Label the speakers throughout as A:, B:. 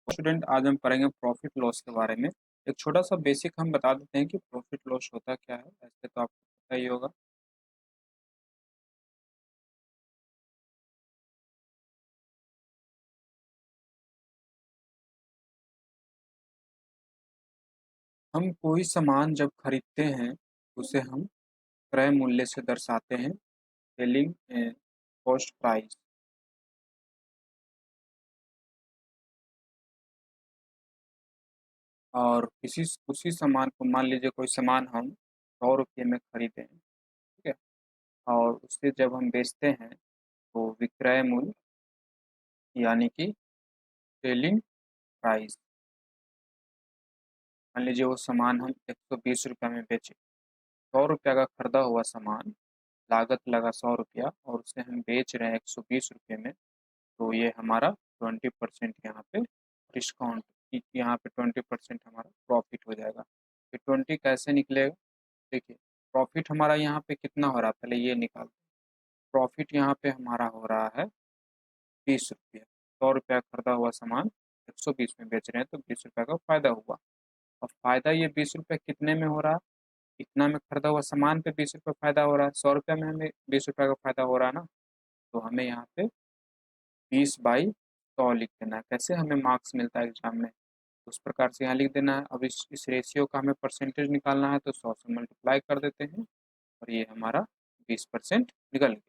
A: Student आज हम पढ़ेंगे प्रॉफिट लॉस के बारे में। एक छोटा सा बेसिक हम बता देते हैं कि प्रॉफिट लॉस होता क्या है। ऐसे तो आपको पता ही होगा। हम कोई सामान जब खरीदते हैं उसे हम क्रय मूल्य से दर्शाते हैं, सेलिंग कॉस्ट प्राइस। और किसी उसी सामान को, मान लीजिए कोई सामान हम 100 रुपये में खरीदे हैं, ठीक है, और उसे जब हम बेचते हैं तो विक्रय मूल्य यानी कि सेलिंग प्राइस। मान लीजिए वो सामान हम 120 रुपये में बेचे, 100 रुपये का खरीदा हुआ सामान, लागत लगा 100 रुपया और उसे हम बेच रहे हैं 120 रुपये में। तो ये हमारा 20% यहाँ पे डिस्काउंट, यहाँ पे 20% हमारा प्रॉफिट हो जाएगा। तो 20 कैसे निकलेगा? देखिए, प्रॉफिट हमारा यहाँ पे कितना हो रहा है, पहले ये निकाल। प्रॉफिट यहाँ पे हमारा हो रहा है 20 रुपया। 100 रुपया खरीदा हुआ सामान 120 में बेच रहे हैं तो 20 रुपया का फायदा हुआ। और फायदा ये 20 रुपया कितने में हो रहा है? इतना में खरीदा हुआ सामान पे 20 रुपया फायदा हो रहा है, 100 रुपया में हमें 20 रुपया का फायदा हो रहा है ना। तो हमें यहाँ पे 20/100 लिख देना है। कैसे हमें मार्क्स मिलता है एग्जाम में, उस प्रकार से यहाँ लिख देना है। अब इस रेशियो का हमें परसेंटेज निकालना है तो 100 से मल्टीप्लाई कर देते हैं और ये हमारा 20% निकल गया।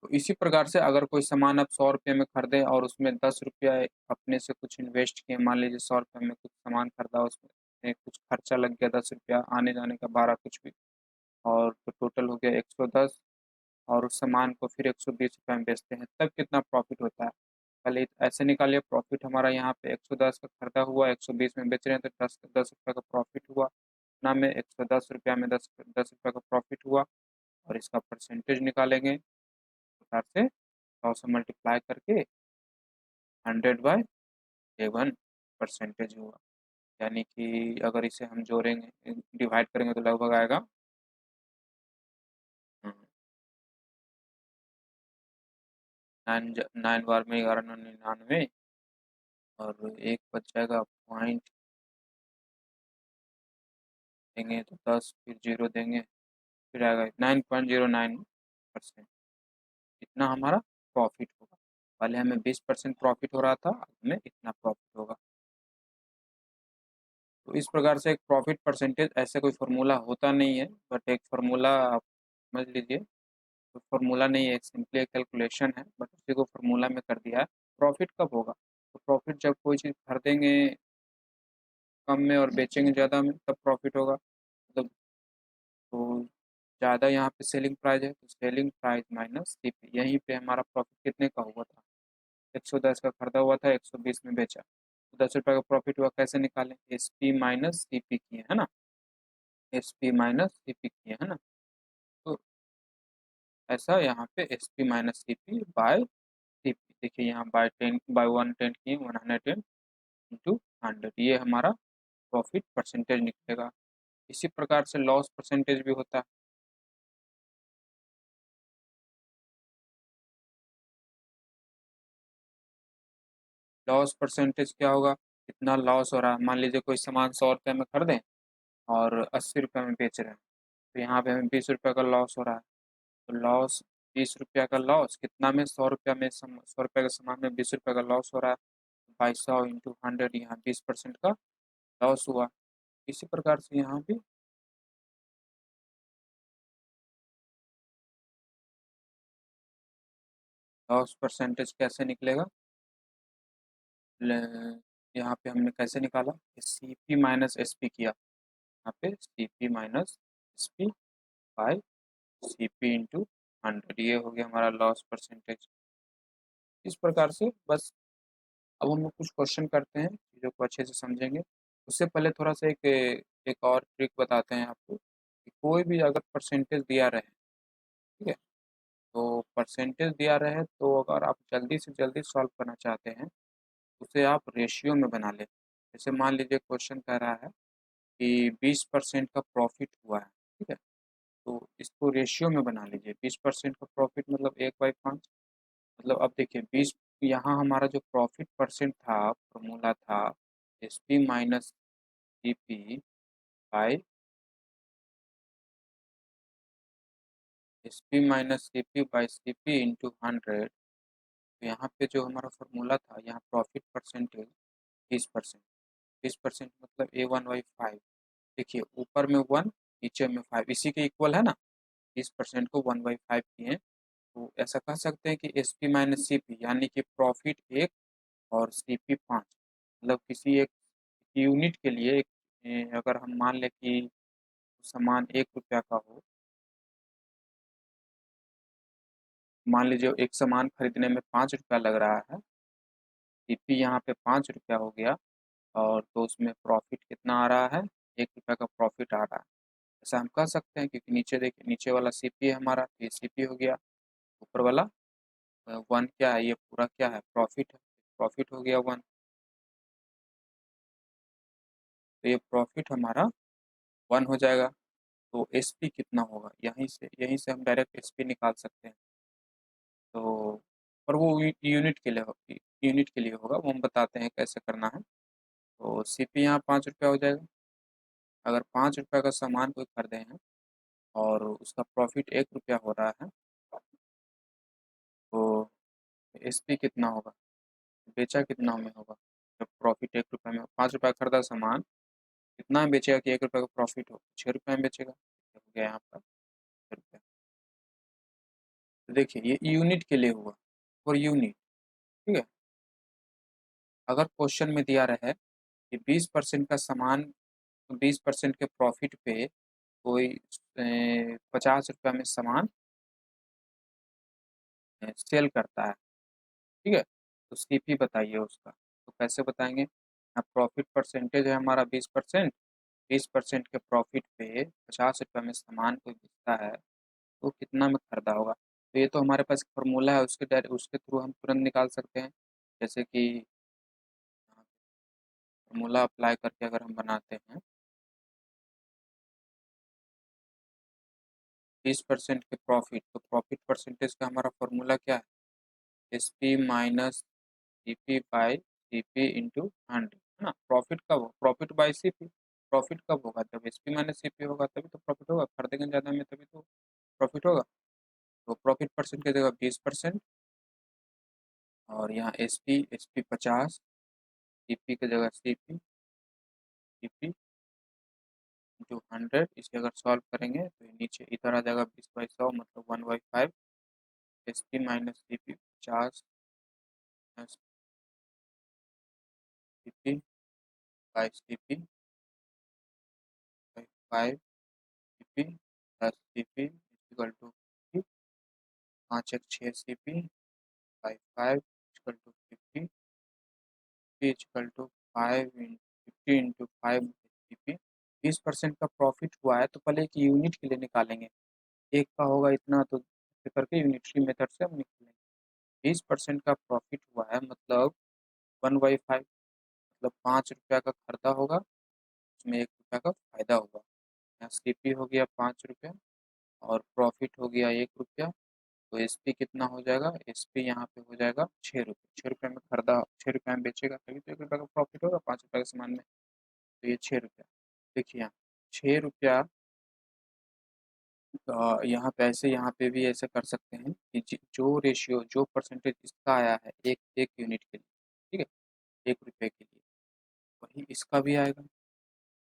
A: तो इसी प्रकार से अगर कोई सामान आप 100 रुपये में खरीदे और उसमें 10 रुपया अपने से कुछ इन्वेस्ट किए, मान लीजिए 100 रुपये में कुछ सामान खरीदा, उसमें कुछ खर्चा लग गया 10 रुपया, आने जाने का 12 कुछ भी, और तो टोटल हो गया 110, और उस सामान को फिर 120 रुपये में बेचते हैं, तब कितना प्रॉफिट होता है। पहले ऐसे निकालिए, प्रॉफिट हमारा यहाँ पे 110 का खरीदा हुआ 120 में बेच रहे हैं तो 10 रुपये का प्रॉफिट हुआ ना, में 110 रुपया में 10 रुपये का प्रॉफिट हुआ। और इसका परसेंटेज निकालेंगे, इस प्रकार से 100 से मल्टीप्लाई करके 100/7 परसेंटेज हुआ। यानी कि अगर इसे हम जोड़ेंगे, डिवाइड करेंगे तो लगभग आएगा 9 बार में 1199, और एक बच जाएगा पॉइंट, देंगे तो 10, फिर जीरो देंगे, फिर आएगा 9.09%। इतना हमारा प्रॉफिट होगा। पहले हमें 20% प्रॉफिट हो रहा था, अब हमें इतना प्रॉफिट होगा। तो इस प्रकार से एक प्रॉफिट परसेंटेज, ऐसे कोई फार्मूला होता नहीं है, बट एक फार्मूला आप समझ लीजिए। तो फार्मूला नहीं है, एक सिंपली एक कैलकुलेशन है, बट उसी को फार्मूला में कर दिया है। प्रॉफिट कब होगा? तो प्रॉफिट जब कोई चीज़ खरीदेंगे कम में और बेचेंगे ज़्यादा में, तब प्रॉफिट होगा। मतलब तो ज़्यादा यहाँ पे सेलिंग प्राइस है तो सेलिंग प्राइस माइनस सीपी, यहीं पे हमारा प्रॉफिट कितने का हुआ था? 110 का खरीदा हुआ था, 120 में बेचा, तो 10 रुपये का प्रॉफिट हुआ। कैसे निकालें? S P minus C P किए है ना, S P minus C P किए है ना। तो ऐसा यहाँ पे S P minus C P by C P, देखिए यहाँ बाय 110 किए, 110 इंटू 100, ये हमारा प्रॉफिट परसेंटेज निकलेगा। इसी प्रकार से लॉस परसेंटेज भी होता है। लॉस परसेंटेज क्या होगा? कितना लॉस हो रहा है। मान लीजिए कोई सामान 100 रुपये में खरीदें और 80 रुपये में बेच रहे हैं, तो यहाँ पे हमें 20 रुपये का लॉस हो रहा है। तो लॉस, 20 रुपया का लॉस कितना में, 100 रुपया में, 100 रुपये के सामान में 20 रुपये का लॉस हो रहा है। बाई 100 इंटू 100, यहाँ 20% का लॉस हुआ। इसी प्रकार से यहाँ भी लॉस परसेंटेज कैसे निकलेगा, यहाँ पे हमने कैसे निकाला, C P minus S P किया, यहाँ पे C P minus S P by C P into 100, ये हो गया हमारा लॉस परसेंटेज। इस प्रकार से बस। अब हम लोग कुछ क्वेश्चन करते हैं, चीज़ों को अच्छे से समझेंगे। उससे पहले थोड़ा सा एक एक और ट्रिक बताते हैं आपको कि कोई भी अगर परसेंटेज दिया रहे, ठीक है, तो परसेंटेज दिया रहे तो अगर आप जल्दी से जल्दी सॉल्व करना चाहते हैं, उसे आप रेशियो में बना लें। जैसे मान लीजिए क्वेश्चन कह रहा है कि 20% का प्रॉफिट हुआ है, ठीक है, तो इसको रेशियो में बना लीजिए। 20% का प्रॉफिट मतलब 1/5, मतलब अब देखिए 20 यहाँ हमारा जो प्रॉफिट परसेंट था, फॉर्मूला था S P minus C P by S P minus C P by C P into 100। तो यहाँ पे जो हमारा फॉर्मूला था, यहाँ प्रॉफिट परसेंटेज 20%। 20% मतलब A1/5। देखिए ऊपर में 1, नीचे में 5, इसी के इक्वल है ना। 20% को 1/5 किए, तो ऐसा कह सकते हैं कि S P minus C P यानी कि प्रॉफिट 1 और सी पी 5। मतलब किसी एक यूनिट के लिए अगर हम मान लें कि सामान 1 रुपया का हो, मान लीजिए एक सामान खरीदने में 5 रुपया लग रहा है, सी पी यहाँ पे 5 रुपया हो गया, और तो उसमें प्रॉफिट कितना आ रहा है, 1 रुपया का प्रॉफिट आ रहा है। ऐसा हम कह सकते हैं, क्योंकि नीचे देखिए, नीचे वाला सी पी है हमारा, ये सी पी हो गया, ऊपर वाला 1 क्या है, ये पूरा क्या है, प्रॉफिट है। प्रॉफिट हो गया 1, तो ये प्रॉफिट हमारा 1 हो जाएगा। तो एस पी कितना होगा, यहीं से हम डायरेक्ट एस पी निकाल सकते हैं। तो पर वो यूनिट के लिए यूनिट के लिए होगा, वो हम बताते हैं कैसे करना है। तो सी पी यहाँ 5 रुपया हो जाएगा। अगर 5 रुपया का सामान कोई खरीदे हैं और उसका प्रॉफिट 1 रुपया हो रहा है, तो एस पी कितना होगा, बेचा कितना में होगा। जब प्रॉफिट 1 रुपया में, 5 रुपया खरीदा सामान, कितना में बेचेगा कि 1 रुपया का प्रॉफिट हो, 6 रुपया में बेचेगा। हो गया यहाँ पर 6 रुपया। तो देखिए ये यूनिट के लिए हुआ, और यूनिट, ठीक है। अगर क्वेश्चन में दिया रहे कि 20% का सामान, 20% के प्रॉफिट पे कोई 50 रुपया में सामान सेल करता है, ठीक है, तो सीपी बताइए उसका। तो कैसे बताएंगे, अब प्रॉफिट परसेंटेज है हमारा 20%, 20% के प्रॉफिट पे 50 रुपया में सामान कोई बेचता है, तो कितना में खरीदा होगा। तो ये तो हमारे पास फॉर्मूला है, उसके थ्रू हम तुरंत निकाल सकते हैं। जैसे कि फॉर्मूला अप्लाई करके अगर हम बनाते हैं, 20% के प्रॉफिट, तो प्रॉफिट परसेंटेज का हमारा फॉर्मूला क्या है, S P minus C P by C P into 100, है ना। प्रॉफिट कब हो, profit by C P. Profit कब होगा, जब S P minus C P होगा तभी तो प्रॉफिट होगा, खरीदेंगे ज़्यादा में तभी तो प्रॉफिट होगा। तो प्रॉफिट परसेंट की जगह 20%, और यहाँ एस पी 50, सी पी की जगह सी पी इंटू 100। इसे अगर सॉल्व करेंगे तो ये नीचे इधर आ जाएगा, 20/100 मतलब 1/5। S P minus C P 50 C P by C P by 5 C P plus C P equal to 5 एक 6 C P by 5 equal to 50, P equal to 50 into 5 C P. 20% का प्रॉफिट हुआ है, तो पहले एक यूनिट के लिए निकालेंगे, एक का होगा इतना, तो ऐसे करके यूनिटरी मेथड से हम निकालेंगे। 20% का प्रॉफिट हुआ है मतलब 1/5, मतलब 5 रुपया का खरीदा होगा, उसमें 1 रुपया का फायदा होगा। यहाँ सी पी हो गया 5 रुपया, और प्रॉफिट हो गया 1 रुपया। तो एस पी कितना हो जाएगा, एस पी यहाँ पे हो जाएगा 6 रुपये। 6 रुपये में खरीदा, 6 रुपये में बेचेगा, तभी तो 1 रुपया का प्रॉफिट होगा 5 रुपये के सामान में। तो ये 6 रुपया, देखिए यहाँ 6 रुपया। यहाँ पे ऐसे, यहाँ पे भी ऐसे कर सकते हैं कि जो रेशियो, जो परसेंटेज इसका आया है एक एक यूनिट के लिए, ठीक है, 1 रुपये के लिए, वही इसका भी आएगा।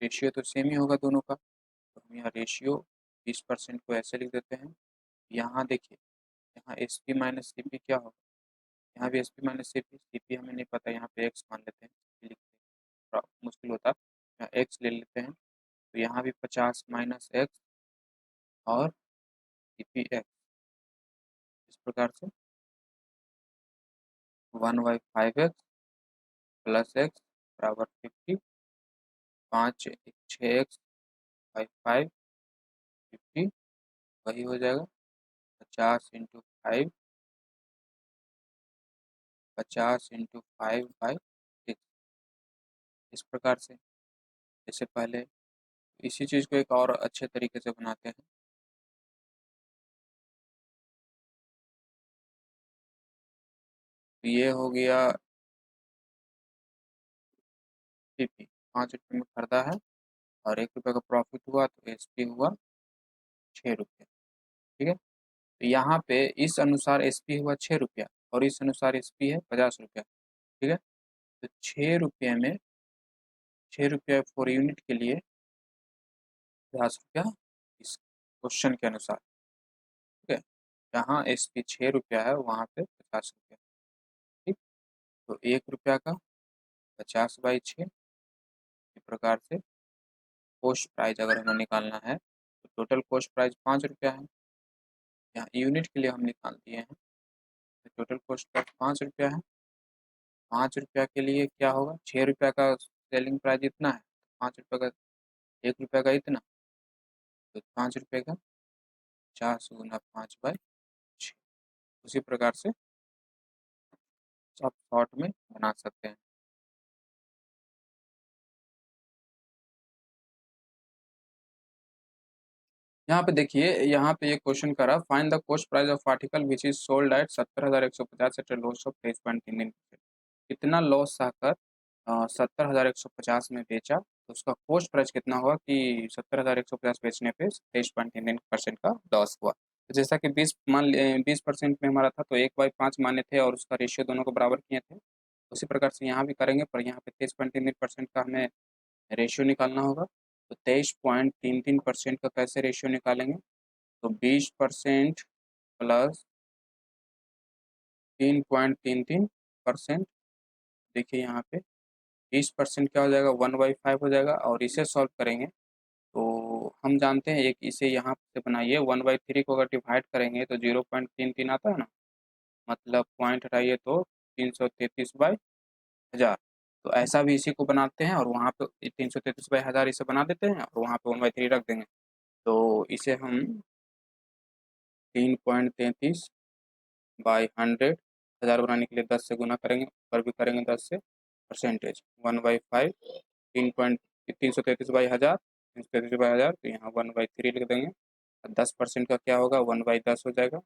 A: रेशियो तो सेम ही होगा दोनों का। तो हम यहाँ रेशियो 20% को ऐसे लिख देते हैं। यहाँ देखिए, यहाँ S P minus C P क्या होगा, यहाँ भी S P minus C P हमें नहीं पता, यहाँ पे एक्स मान लेते हैं, लिखते हैं, थोड़ा मुश्किल होता, यहाँ एक्स ले लेते हैं। तो यहाँ भी 50 माइनस एक्स और सी पी एक्स, इस प्रकार से 1/5x प्लस एक्स बराबर 50, 5 6 एक्स बाई 5 50, वही हो जाएगा 50 × 5, 50 × 5/6। इस प्रकार से, जैसे पहले, इसी चीज़ को एक और अच्छे तरीके से बनाते हैं। तो ये हो गया पीपी, 5 रुपये में खरीदा है और 1 रुपये का प्रॉफिट हुआ तो एसपी हुआ 6 रुपये। ठीक है, तो यहाँ पे इस अनुसार एसपी हुआ 6 रुपया और इस अनुसार एसपी है 50 रुपया। ठीक है, तो 6 रुपये में 6 रुपया फॉर यूनिट के लिए 50 रुपया इस क्वेश्चन के अनुसार। ठीक है, जहाँ एसपी 6 रुपया है वहाँ पे 50 रुपया। ठीक, तो 1 रुपया का 50/6, इस प्रकार से कॉस्ट प्राइस अगर हमें निकालना है तो टोटल कॉस्ट प्राइस 5 रुपया है। यहाँ यूनिट के लिए हम निकाल दिए हैं, तो टोटल कॉस्ट प्राइस 5 रुपया है। 5 रुपया के लिए क्या होगा, 6 रुपया का सेलिंग प्राइस इतना है, 5 रुपये का 1 रुपया का इतना, तो 5 रुपये का 50 × 5/6। उसी प्रकार से आप शॉर्ट में बना सकते हैं। यहाँ पे देखिए, यहाँ पे ये क्वेश्चन कर रहा है, find the cost price of article which is sold at 70,150 at loss of 23.33%। कितना लॉस सहकर 70,150 में बेचा तो उसका कॉस्ट प्राइस कितना हुआ कि 70,150 बेचने पे 23.33% का लॉस हुआ। तो जैसा कि 20% में हमारा था तो 1/5 माने थे और उसका रेशियो दोनों को बराबर किए थे। उसी प्रकार से यहाँ भी करेंगे, पर यहाँ पे 23.33% का हमें रेशियो निकालना होगा। तो 23.33% का कैसे रेशियो निकालेंगे, तो 20% प्लस 3.33%। देखिए यहाँ पे 20% क्या हो जाएगा, 1/5 हो जाएगा और इसे सॉल्व करेंगे तो हम जानते हैं, एक इसे यहाँ से बनाइए, 1/3 को अगर डिवाइड करेंगे तो 0.33 आता है ना, मतलब पॉइंट हटाइए तो 333/1000। तो ऐसा भी इसी को बनाते हैं और वहाँ पे 333/1000 इसे बना देते हैं और वहाँ पे 1/3 रख देंगे। तो इसे हम 3.33/100, 1000 बनाने के लिए 10 से गुना करेंगे, ऊपर भी करेंगे 10 से, परसेंटेज 1/5, 333/1000, 333/1000, तो यहाँ 1/3 लिख देंगे। 10% का क्या होगा, 1/10 हो जाएगा,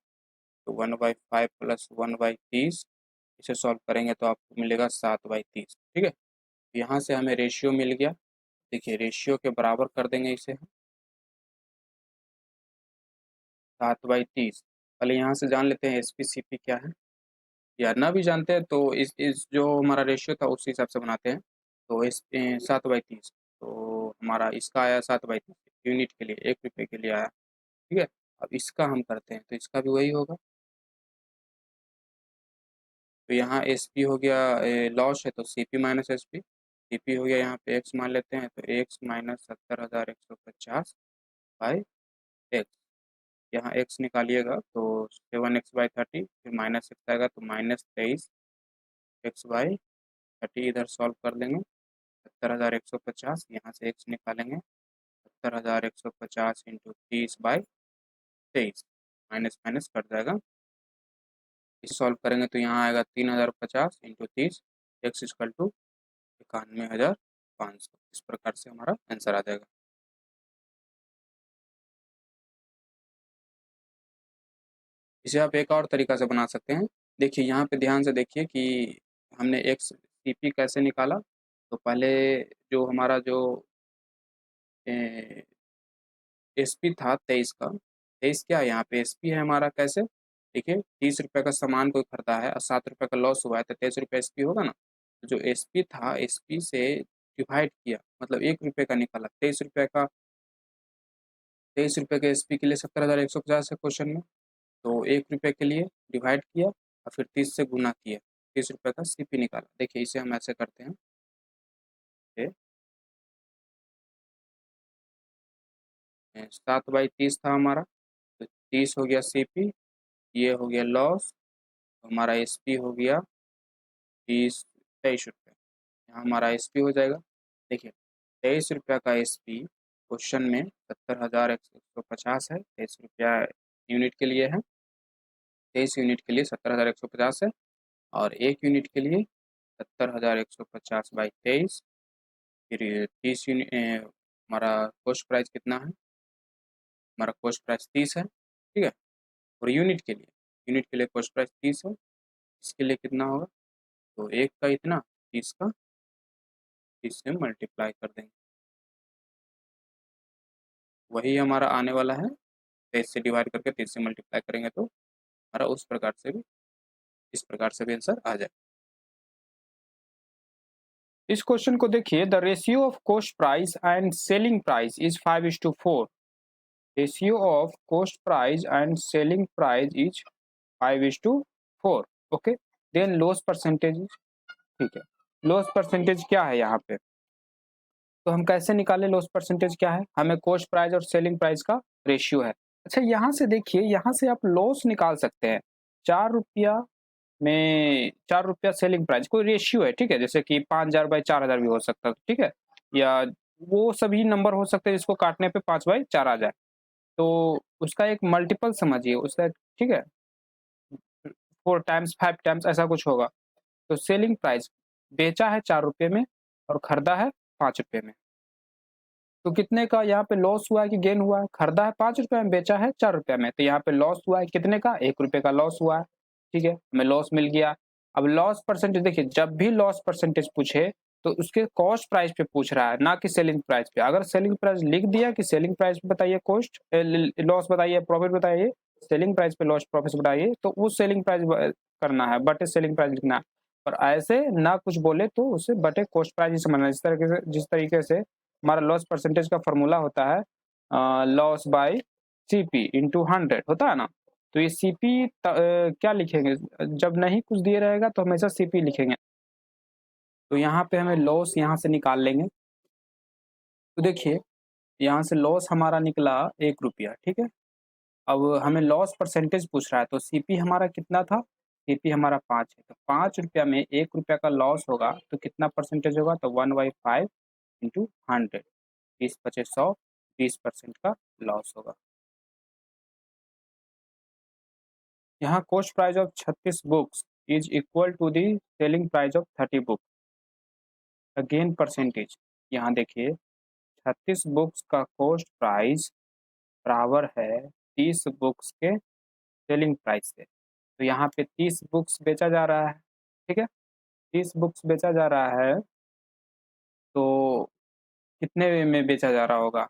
A: तो 1/5 प्लस 1/30, इसे सॉल्व करेंगे तो आपको मिलेगा 7/30। ठीक है, यहाँ से हमें रेशियो मिल गया। देखिए रेशियो के बराबर कर देंगे इसे हम, 7/30। पहले यहाँ से जान लेते हैं एसपीसीपी क्या है, या ना भी जानते हैं तो इस जो हमारा रेशियो था उस हिसाब से बनाते हैं। तो इस 7/30, तो हमारा इसका आया 7/30 यूनिट के लिए, 1 रुपये के लिए आया। ठीक है, अब इसका हम करते हैं तो इसका भी वही होगा। तो यहाँ एस पी हो गया, लॉस है तो C P minus S P, C P हो गया, यहाँ पे एक्स मान लेते हैं तो एक्स माइनस 70,150 एक्स। यहाँ एक्स निकालिएगा तो 7x/30, फिर माइनस एक्स आएगा तो -23x/30, इधर सॉल्व कर लेंगे। 70,150, यहाँ से एक्स निकालेंगे, 70,150 इंटू 30/23, माइनस माइनस कट जाएगा। इस सॉल्व करेंगे तो यहाँ आएगा 3,050 इंटू 30, एक्स इक्वल टू 91,500। इस प्रकार से हमारा आंसर आ जाएगा। इसे आप एक और तरीका से बना सकते हैं। देखिए यहाँ पे ध्यान से देखिए कि हमने एक्स सी पी कैसे निकाला। तो पहले जो हमारा जो एस पी था 23 का, 23 क्या है, यहाँ पे एस पी है हमारा, कैसे देखिए 30 रुपये का सामान कोई खरीदा है और 7 रुपये का लॉस हुआ है तो 23 रुपये एस पी होगा ना। तो जो एस पी था, एस पी से डिवाइड किया, मतलब 1 रुपये का निकाला, 23 रुपये का, 23 रुपये के एस पी के लिए 70,150 है क्वेश्चन में, तो 1 रुपये के लिए डिवाइड किया और फिर 30 से गुना किया, 30 रुपये का सीपी निकाला। देखिए इसे हम ऐसे करते हैं, 7/30 था हमारा, तो 30 हो गया सीपी, ये हो गया लॉस, तो हमारा एसपी हो गया 23 रुपये। यहाँ हमारा एसपी हो जाएगा। देखिए 23 रुपये का एसपी क्वेश्चन में 70,150 है, 23 रुपया यूनिट के लिए है, 23 यूनिट के लिए 70,150 है, और 1 यूनिट के लिए 70,150/23, फिर 30 यूनिट, हमारा कॉस्ट प्राइस कितना है, हमारा कॉस्ट प्राइस 30 है। ठीक है, और यूनिट के लिए कॉस्ट प्राइस 30 है,
B: इसके लिए कितना होगा, तो 1 का इतना, 30 का 30 से मल्टीप्लाई कर देंगे, वही हमारा आने वाला है। 23 से डिवाइड करके 30 से मल्टीप्लाई करेंगे तो हमारा उस प्रकार से भी, इस प्रकार से भी आंसर आ जाए।
A: इस क्वेश्चन को देखिए, the ratio of cost price and selling price is 5:4। Ratio of cost price and selling price is 5:4। Okay, then loss percentage, ठीक है। लॉस परसेंटेज क्या है यहाँ पे, तो हम कैसे निकालें लॉस परसेंटेज क्या है, हमें कॉस्ट प्राइस और सेलिंग प्राइस का रेशियो है। अच्छा, यहाँ से देखिए, यहाँ से आप लॉस निकाल सकते हैं। 4 रुपया में 4 रुपया सेलिंग प्राइस कोई रेशियो है, ठीक है, जैसे कि 5,000/4,000 भी हो सकता है, ठीक है, या वो सभी नंबर हो सकते हैं जिसको काटने पे 5/4 आ जाए, तो उसका एक मल्टीपल समझिए उसका, ठीक है, 4 टाइम्स 5 टाइम्स ऐसा कुछ होगा। तो सेलिंग प्राइस बेचा है 4 रुपये में और खरीदा है 5 रुपये में, तो कितने का यहाँ पे लॉस हुआ है कि गेन हुआ है, खरीदा है 5 रुपये में, बेचा है 4 रुपये में, तो यहाँ पे लॉस हुआ है कितने का, 1 रुपये का लॉस हुआ है, ठीक है, हमें लॉस मिल गया। अब लॉस परसेंटेज देखिए, जब भी लॉस परसेंटेज पूछे तो उसके कॉस्ट प्राइस पे पूछ रहा है, ना कि सेलिंग प्राइस पे। अगर सेलिंग प्राइस लिख दिया कि सेलिंग प्राइस पे बताइए कॉस्ट लॉस बताइए, प्रॉफिट बताइए, सेलिंग प्राइस पे लॉस प्रॉफिट बताइए, तो वो सेलिंग प्राइस करना है, बटे सेलिंग प्राइस लिखना है। और ऐसे ना कुछ बोले तो उसे बटे कॉस्ट प्राइस ही समझना है। जिस तरीके से हमारा लॉस परसेंटेज का फॉर्मूला होता है, लॉस बाय सीपी इंटू 100 होता है ना, तो ये सीपी क्या लिखेंगे, जब नहीं कुछ दिए रहेगा तो हमेशा सीपी लिखेंगे। तो यहाँ पे हमें लॉस यहाँ से निकाल लेंगे, तो देखिए यहाँ से लॉस हमारा निकला 1 रुपया, ठीक है। अब हमें लॉस परसेंटेज पूछ रहा है, तो सीपी हमारा कितना था, सीपी हमारा 5 है, तो 5 रुपया में 1 रुपया का लॉस होगा तो कितना परसेंटेज होगा, तो 1/5 इंटू 100, 20 × 100, 20% का लॉस होगा। यहाँ cost price of 36 books is equal to the selling price of 30 book, again percentage. यहाँ देखिए 36 बुक्स का कॉस्ट प्राइस बराबर है 30 बुक्स के सेलिंग प्राइस से, तो यहाँ पे 30 बुक्स बेचा जा रहा है, ठीक है, 30 बुक्स बेचा जा रहा है, तो कितने में बेचा जा रहा होगा,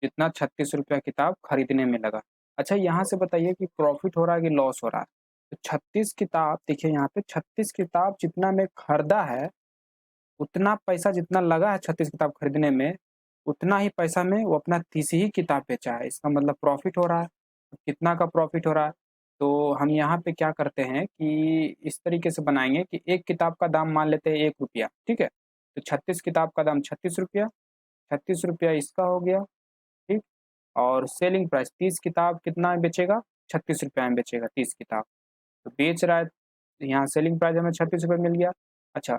A: जितना 36 रुपया किताब खरीदने में लगा। अच्छा, यहाँ से बताइए कि प्रॉफिट हो रहा है कि लॉस हो रहा है, तो 36 किताब देखिए, यहाँ पे 36 किताब जितना में खरीदा है, उतना पैसा जितना लगा है 36 किताब खरीदने में, उतना ही पैसा में वो अपना 30 ही किताब बेचा है, इसका मतलब प्रॉफिट हो रहा है। कितना का प्रॉफिट हो रहा है, तो हम यहाँ पे क्या करते हैं कि इस तरीके से बनाएंगे कि एक किताब का दाम मान लेते हैं 1 रुपया, ठीक है, तो 36 किताब का दाम 36 रुपया, 36 रुपया इसका हो गया, ठीक। और सेलिंग प्राइस 30 किताब कितना में बेचेगा, 36 रुपया में बेचेगा 30 किताब, तो बेच रहा है, यहाँ सेलिंग प्राइस हमें 36 रुपये मिल गया। अच्छा,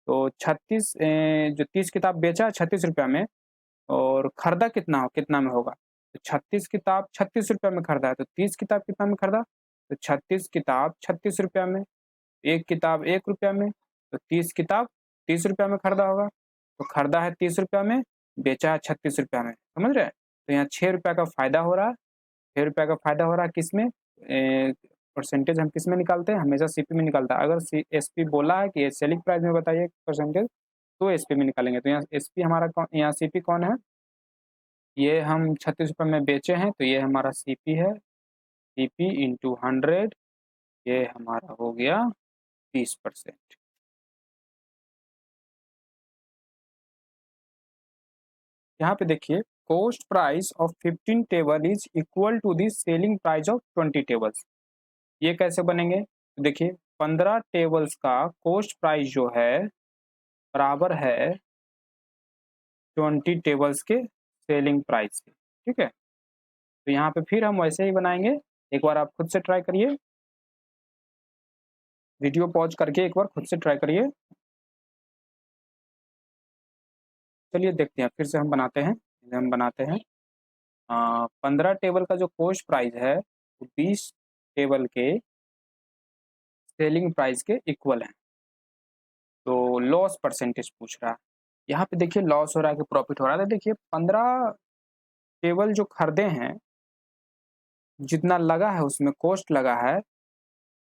A: तो 36 जो 30 किताब बेचा है 36 रुपया में, और खरीदा कितना में होगा, तो 36 किताब 36 रुपया में खरीदा है, तो 30 किताब कितना में खरीदा, तो 36 किताब 36 रुपया में, एक किताब 1 रुपया में, तो 30 किताब 30 रुपया में खरीदा होगा, तो खरीदा है 30 रुपया में, बेचा है 36 रुपया में, समझ रहे हैं। तो यहाँ 6 रुपया का फायदा हो रहा है, 6 रुपया का फायदा हो रहा है किसमें, परसेंटेज हम किस में निकालते हैं, हमेशा सीपी में निकालता है। अगर एसपी बोला है कि सेलिंग प्राइस में बताइए परसेंटेज, तो एसपी में निकालेंगे। तो यहाँ एसपी हमारा कौन, यहाँ सीपी कौन है, ये हम 36 रुपये में बेचे हैं, तो ये हमारा सीपी है, सीपी इंटू 100, ये हमारा हो गया 20%। यहाँ पे देखिए, cost price of 15 table is equal to the selling price of 20 tables. ये कैसे बनेंगे, तो देखिए 15 टेबल्स का कॉस्ट प्राइस जो है बराबर है 20 टेबल्स के सेलिंग प्राइस के, ठीक है। तो यहाँ पे फिर हम वैसे ही बनाएंगे, एक बार आप खुद से ट्राई करिए, वीडियो पॉज करके एक बार खुद से ट्राई करिए। चलिए देखते हैं, फिर से हम बनाते हैं 15 टेबल का जो कॉस्ट प्राइस है वो 20 टेबल के सेलिंग प्राइस के इक्वल है। तो लॉस परसेंटेज पूछ रहा है, यहाँ पे देखिए लॉस हो रहा है कि प्रॉफिट हो रहा है, तो देखिए 15 टेबल जो खरीदे हैं, जितना लगा है उसमें कॉस्ट लगा है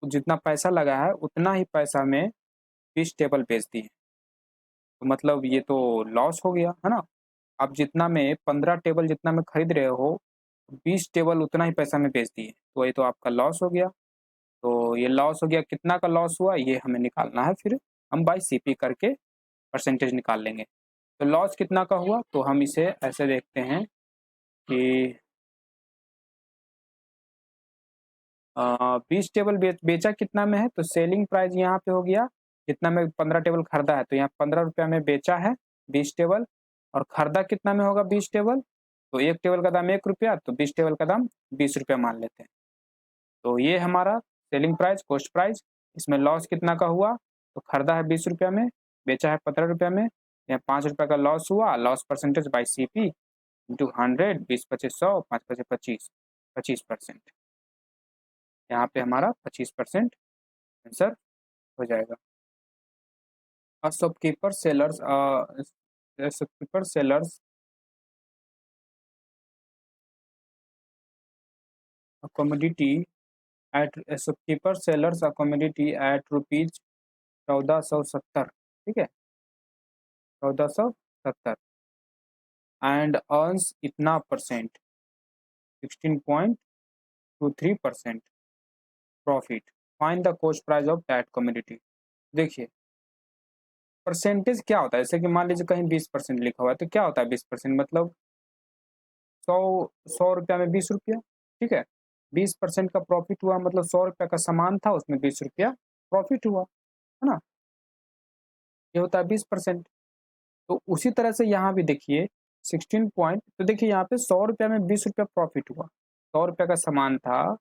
B: जितना पैसा लगा है उतना ही पैसा में 20 टेबल बेच दिए, तो मतलब ये तो लॉस हो गया है ना। आप जितना में 15 टेबल जितना में खरीद रहे हो, 20 टेबल उतना ही पैसा में बेच दिए, तो ये तो आपका लॉस हो गया। तो ये लॉस हो गया, कितना का लॉस हुआ ये हमें निकालना है, फिर हम बाई सीपी करके परसेंटेज निकाल लेंगे। तो लॉस कितना का हुआ, तो हम इसे ऐसे देखते हैं कि 20 टेबल बेचा कितना में है, तो सेलिंग प्राइस यहाँ पे हो गया जितना में 15 टेबल खरीदा है, तो यहाँ 15 रुपया में बेचा है 20 टेबल, और खरीदा कितना में होगा 20 टेबल, तो एक टेबल का दाम 1 रुपया, तो 20 टेबल का दाम 20 रुपया मान लेते हैं। तो ये हमारा सेलिंग प्राइस, कॉस्ट प्राइस। इसमें लॉस कितना का हुआ, तो खरीदा है 20 रुपया में, बेचा है 15 रुपया में, यहाँ 5 रुपया का लॉस हुआ। Loss percentage by C P into 100, 20 पच्चीस 100, 5 पचे 25, 25%। यहाँ पे हमारा 25% आंसर हो जाएगा। Shopkeeper sellers shopkeeper sellers commodity at shopkeeper sellers commodity at rupees 1470, ठीक है, 1470, एंड अर्न्स इतना percent 16.23% profit. Find the cost price of that commodity. देखिए परसेंटेज क्या होता है, जैसे कि मान लीजिए कहीं 20% लिखा हुआ है, तो क्या होता है 20%, मतलब 100 रुपया में 20 रुपया, ठीक है, 20% का प्रॉफिट हुआ, मतलब 100 रुपया का सामान था उसमें 20 रुपया प्रॉफिट हुआ, है ना, ये होता है 20%। तो उसी तरह से यहाँ भी देखिए 16 पॉइंट, तो देखिए यहाँ पे 100 रुपया में 20 रुपया प्रॉफिट हुआ, 100 रुपया का सामान था,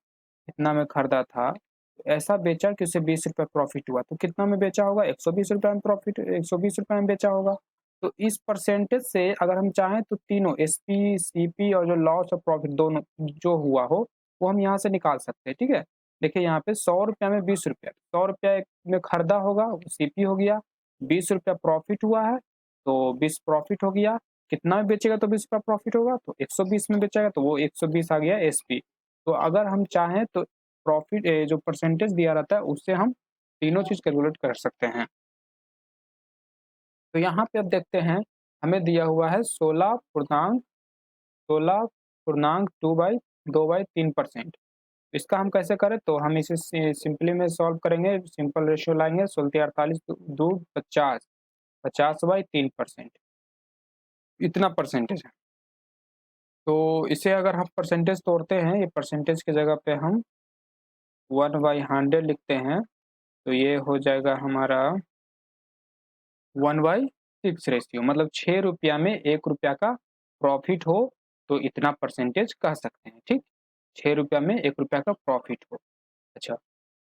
B: इतना में खरीदा था, तो ऐसा बेचा कि उसे 20 रुपया प्रॉफिट हुआ, तो कितना में बेचा होगा, 120 रुपया में प्रॉफिट, 120 रुपया में बेचा होगा। तो इस परसेंटेज से अगर हम चाहें तो तीनों एसपी सीपी और जो लॉस और प्रॉफिट दोनों जो हुआ हो वो हम यहाँ से निकाल सकते हैं, ठीक है। देखिए यहाँ पे 100 रुपया में 20 रुपया, 100 रुपया में खरीदा होगा सीपी हो गया, 20 रुपया प्रॉफिट हुआ है, तो 20 प्रॉफिट हो गया, कितना में बेचेगा तो 20 रुपया प्रॉफिट होगा, तो 120 में बेचेगा तो वो 120 आ गया एसपी। तो अगर हम चाहें तो प्रॉफिट जो परसेंटेज दिया रहता है उससे हम तीनों चीज कैलकुलेट कर सकते हैं। तो यहाँ पे अब देखते हैं, हमें दिया हुआ है 16 पूर्णांक 2/3%। इसका हम कैसे करें, तो हम इसे सिंपली में सॉल्व करेंगे, सिंपल रेशियो लाएंगे, 16 48 2 50, 50/3%, इतना परसेंटेज है। तो इसे अगर हम परसेंटेज तोड़ते हैं, ये परसेंटेज की जगह पे हम 1/100 लिखते हैं, तो ये हो जाएगा हमारा 1/6 रेशियो, मतलब 6 रुपया में 1 रुपया का प्रॉफिट हो तो इतना परसेंटेज कह सकते हैं, ठीक, 6 रुपया में 1 रुपया का प्रॉफिट हो। अच्छा,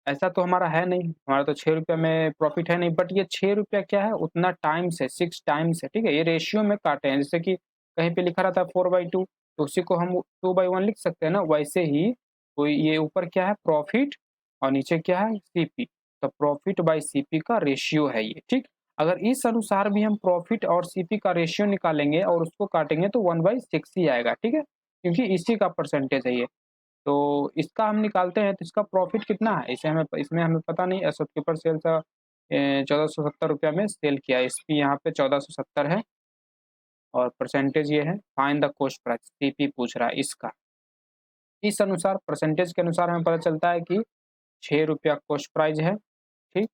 B: ऐसा तो हमारा है नहीं, हमारा तो 6 रुपया में प्रॉफिट है नहीं, बट ये 6 रुपया क्या है, उतना टाइम्स है, 6 टाइम्स है, ठीक है, ये रेशियो में काटे हैं, जैसे कि कहीं पे लिखा रहता है 4/2, तो उसी को हम 2/1 लिख सकते हैं ना, वैसे ही तो ये ऊपर क्या है प्रॉफिट और नीचे क्या है सीपी, तो प्रॉफिट बाय सीपी का रेशियो है ये, ठीक। अगर इस अनुसार भी हम प्रॉफिट और सीपी का रेशियो निकालेंगे और उसको काटेंगे तो 1/6 ही आएगा, ठीक है, क्योंकि इसी का परसेंटेज है ये। तो इसका हम निकालते हैं, तो इसका प्रॉफिट कितना है, इसे हमें इसमें हमें पता नहीं है। शॉपकीपर सेल का 1470 रुपया में सेल किया, एसपी यहाँ पे 1470 है, और परसेंटेज ये है। Find the cost price, CP पूछ रहा है इसका, इस अनुसार परसेंटेज के अनुसार हमें पता चलता है कि 6 रुपया कॉस्ट प्राइस है, ठीक,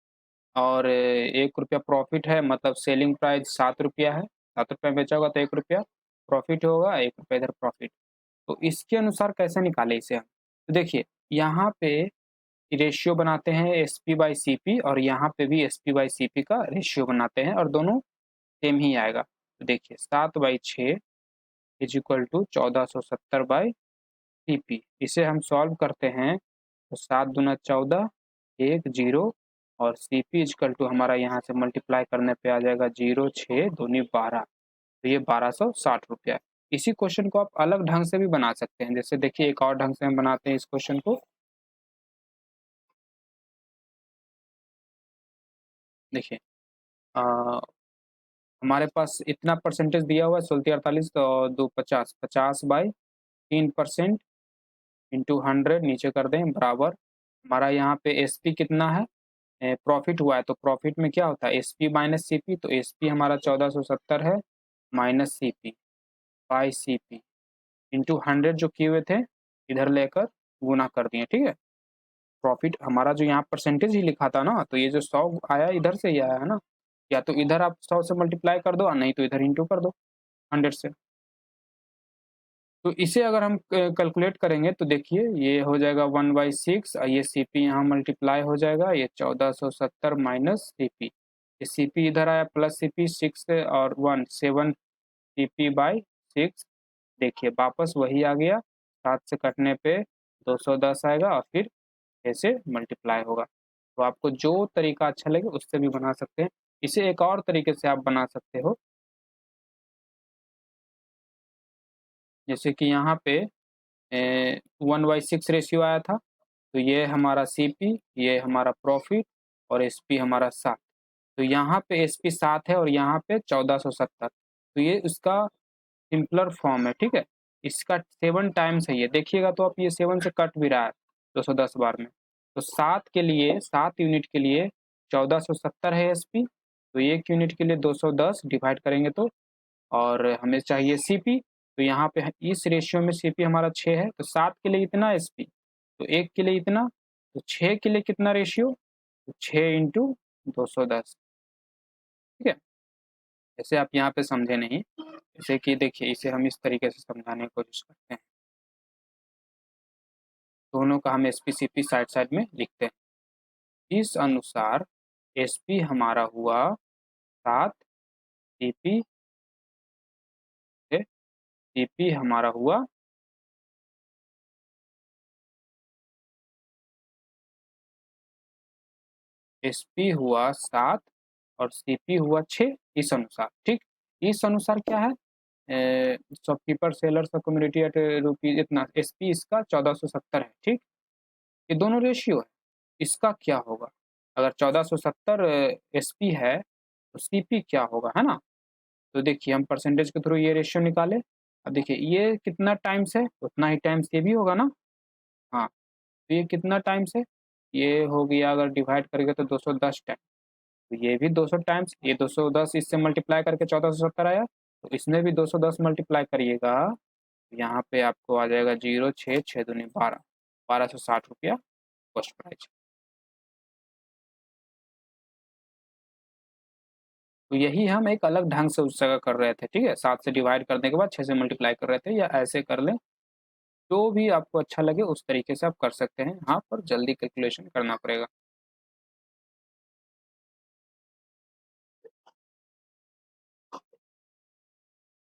B: और 1 रुपया प्रॉफिट है, मतलब सेलिंग प्राइस 7 रुपया है, 7 रुपया में बेचा होगा तो 1 रुपया प्रॉफिट होगा, 1 रुपया इधर प्रॉफिट। तो इसके अनुसार कैसे निकाले इसे हम, तो देखिए यहाँ पे रेशियो बनाते हैं एसपी बाई सीपी, और यहाँ पे भी एसपी बाई सीपी का रेशियो बनाते हैं, और दोनों सेम ही आएगा। तो देखिए 7/6 इज इक्वल टू 1470/सीपी, इसे हम सॉल्व करते हैं तो 7 दूना 14, 1 0, और सीपी इजकल टू हमारा यहाँ से मल्टीप्लाई करने पे आ जाएगा 0 6 दूनी 12, तो ये 1260 रुपया है। इसी क्वेश्चन को आप अलग ढंग से भी बना सकते हैं, जैसे देखिए एक और ढंग से हम बनाते हैं इस क्वेश्चन को। देखिए हमारे पास इतना परसेंटेज दिया हुआ है 16 48 तो 2 50, 50/3% इंटू 100 नीचे कर दें बराबर हमारा यहाँ पे एसपी कितना है, प्रॉफिट हुआ है, तो प्रॉफिट में क्या होता है एसपी माइनस सीपी, तो एसपी हमारा 1470 है minus CP by CP into 100 जो किए हुए थे इधर लेकर गुना कर दिए, ठीक है। प्रॉफिट हमारा जो यहाँ परसेंटेज ही लिखा था ना, तो ये जो 100 आया इधर से ही आया है ना, या तो इधर आप 100 से मल्टीप्लाई कर दो, नहीं तो इधर इंटू कर दो 100 से। तो इसे अगर हम कैलकुलेट करेंगे तो देखिए ये हो जाएगा 1/6, ये सी पी यहाँ मल्टीप्लाई हो जाएगा, ये 1470 माइनस सी पी, ये सी पी इधर आया प्लस सी पी 6 और 1 7 सी पी बाई 6, देखिए वापस वही आ गया, 7 से कटने पे 210 आएगा और फिर ऐसे मल्टीप्लाई होगा। तो आपको जो तरीका अच्छा लगे उससे भी बना सकते हैं। इसे एक और तरीके से आप बना सकते हो, जैसे कि यहाँ पे 1/6 रेशियो आया था, तो ये हमारा सी पी, ये हमारा प्रॉफिट और एस पी हमारा 7। तो यहाँ पे एस पी 7 है और यहाँ पे 1470, तो ये उसका सिंपलर फॉर्म है, ठीक है। इसका 7 टाइम्स है, ये देखिएगा तो आप ये 7 से कट भी रहा है 210 बार में। तो 7 के लिए, 7 यूनिट के लिए 1470 है एस पी, तो 1 यूनिट के लिए 210 डिवाइड करेंगे तो, और हमें चाहिए सी पी, तो यहाँ पे इस रेशियो में सी पी हमारा 6 है, तो 7 के लिए इतना एस पी, तो 1 के लिए इतना, तो 6 के लिए कितना रेशियो, तो 6 इंटू 210, ठीक है। जैसे आप यहाँ पे समझे नहीं, जैसे कि देखिए इसे हम इस तरीके से समझाने की कोशिश करते हैं, दोनों का हम S P C P side side में लिखते हैं। इस अनुसार एस पी हमारा हुआ 7, सी पी सी पी हमारा हुआ एस पी हुआ 7 और सी पी हुआ 6, इस अनुसार, ठीक। इस अनुसार क्या है, शॉपकीपर सेलर का कम्युनिटी एट रुपीज इतना, एस पी इसका 1470 है, ठीक। ये दोनों रेशियो है, इसका क्या होगा, अगर 1470 एस पी है तो सी पी क्या होगा, है ना। तो देखिए हम परसेंटेज के थ्रू ये रेशियो निकाले, अब देखिए ये कितना टाइम्स है उतना ही टाइम्स ये भी होगा ना, हाँ। तो ये कितना टाइम्स है, ये हो गया अगर डिवाइड करेंगे तो 210 टाइम, तो ये भी 200 टाइम्स, ये 210 इससे मल्टीप्लाई करके 1470 आया, तो इसमें भी 210 मल्टीप्लाई करिएगा, यहाँ पे आपको आ जाएगा 0 6 6 दूनी 12, 1260 रुपया कॉस्ट प्राइस। तो यही हम एक अलग ढंग से उस जगह कर रहे थे, ठीक है। 7 से डिवाइड करने के बाद 6 से मल्टीप्लाई कर रहे थे, या ऐसे कर लें, जो भी आपको अच्छा लगे उस तरीके से आप कर सकते हैं, हाँ, पर जल्दी कैलकुलेशन करना पड़ेगा।